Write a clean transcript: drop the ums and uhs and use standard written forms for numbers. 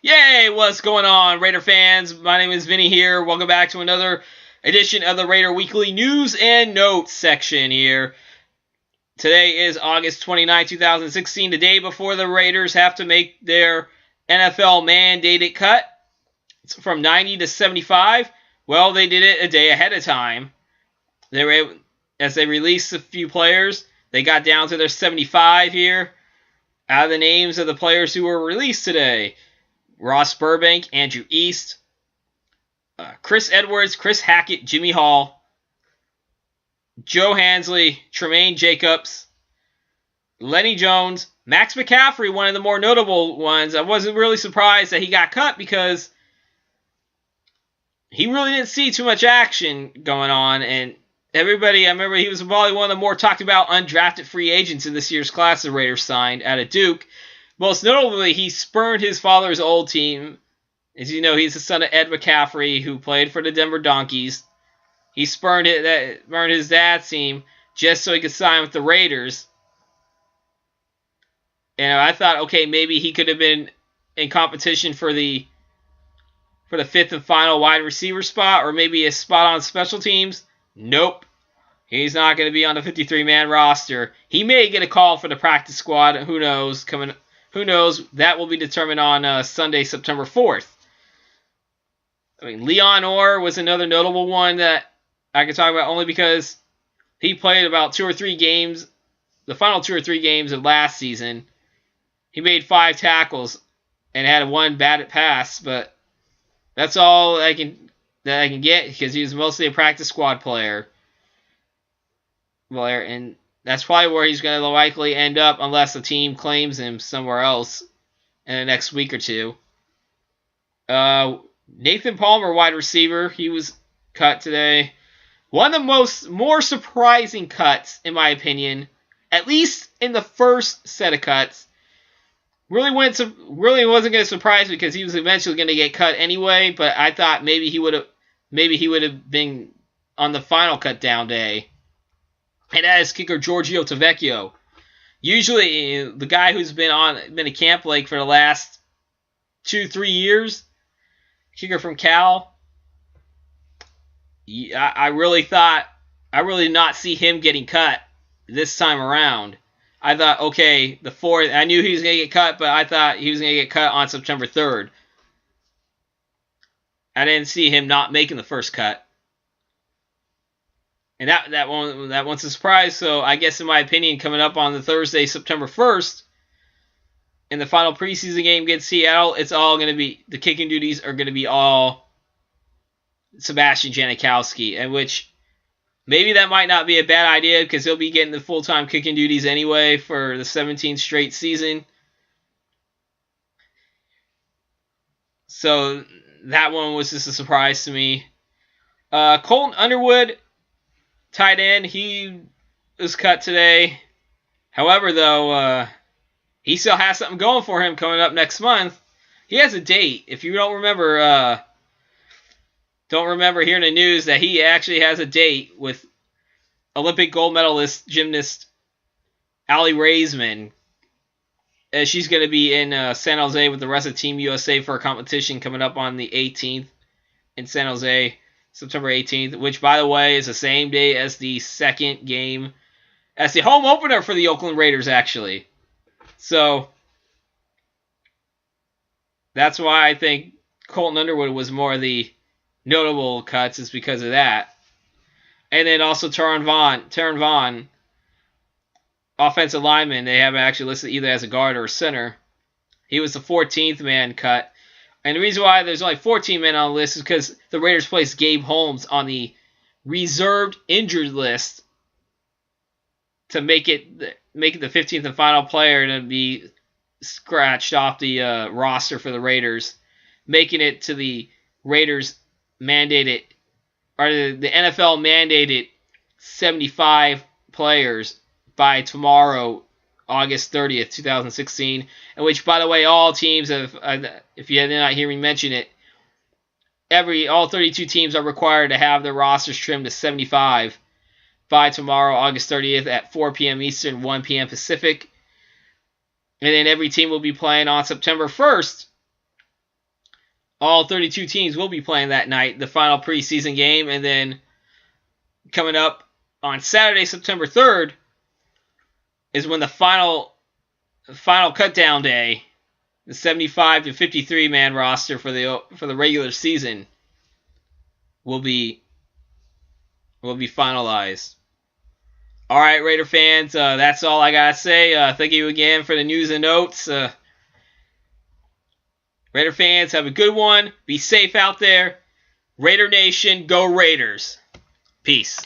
Yay! What's going on, Raider fans? My name is Vinny here. Welcome back to another edition of the Raider Weekly News and Notes section here. Today is August 29, 2016, the day before the Raiders have to make their NFL mandated cut. It's from 90 to 75. Well, they did it a day ahead of time. As they released a few players, they got down to their 75 here. Out of the names of the players who were released today: Ross Burbank, Andrew East, Chris Edwards, Chris Hackett, Jimmy Hall, Joe Hansley, Tremaine Jacobs, Lenny Jones, Max McCaffrey, one of the more notable ones. I wasn't really surprised that he got cut because he really didn't see too much action going on, and I remember he was probably one of the more talked about undrafted free agents in this year's class the Raiders signed out of Duke. Most notably, he spurned his father's old team. As you know, he's the son of Ed McCaffrey, who played for the Denver Donkeys. He spurned his dad's team just so he could sign with the Raiders. And I thought, okay, maybe he could have been in competition for the fifth and final wide receiver spot, or maybe a spot on special teams. Nope. He's not going to be on the 53-man roster. He may get a call for the practice squad. Who knows? Who knows? That will be determined on Sunday, September 4th. Leon Orr was another notable one that I could talk about only because he played about 2 or 3 games, the final 2 or 3 games of last season. He made 5 tackles and had 1 batted pass, but that's all I can get because he was mostly a practice squad player. And that's probably where he's going to likely end up unless the team claims him somewhere else in the next week or two. Nathan Palmer, wide receiver, he was cut today. One of the more surprising cuts, in my opinion, at least in the first set of cuts. Really wasn't going to surprise me because he was eventually going to get cut anyway. But I thought maybe he would have been on the final cut down day. And that is kicker Giorgio Tavecchio. Usually, the guy who's been a Camp Lake for the last 2-3 years, kicker from Cal. I really did not see him getting cut this time around. I thought, okay, the 4th, I knew he was going to get cut, but I thought he was going to get cut on September 3rd. I didn't see him not making the first cut. And that one's a surprise. So I guess, in my opinion, coming up on the Thursday, September 1st, in the final preseason game against Seattle, it's all going to be, the kicking duties are going to be all Sebastian Janikowski, and which maybe that might not be a bad idea because he'll be getting the full-time kicking duties anyway for the 17th straight season. So that one was just a surprise to me. Colton Underwood, tight end, he was cut today. However, though, he still has something going for him coming up next month. He has a date. If you don't remember hearing the news that he actually has a date with Olympic gold medalist gymnast Aly Raisman. She's going to be in San Jose with the rest of Team USA for a competition coming up on the 18th in San Jose. September 18th, which, by the way, is the same day as the second game, as the home opener for the Oakland Raiders, actually. So, that's why I think Colton Underwood was more of the notable cuts, is because of that. And then also Taron Vaughn, offensive lineman, they have actually listed either as a guard or a center. He was the 14th man cut. And the reason why there's only 14 men on the list is because the Raiders placed Gabe Holmes on the reserved injured list to make it the 15th and final player to be scratched off the roster for the Raiders, making it to the Raiders mandated, or the NFL mandated 75 players by tomorrow, August 30th, 2016, in which, by the way, all teams have, if you did not hear me mention it, all 32 teams are required to have their rosters trimmed to 75 by tomorrow, August 30th at 4 p.m. Eastern, 1 p.m. Pacific. And then every team will be playing on September 1st all 32 teams will be playing that night, the final preseason game. And then coming up on Saturday, September 3rd, is when the final cut down day, the 75 to 53 man roster for the regular season will be finalized. All right, Raider fans, that's all I gotta say. Thank you again for the news and notes. Raider fans, have a good one. Be safe out there. Raider Nation, go Raiders. Peace.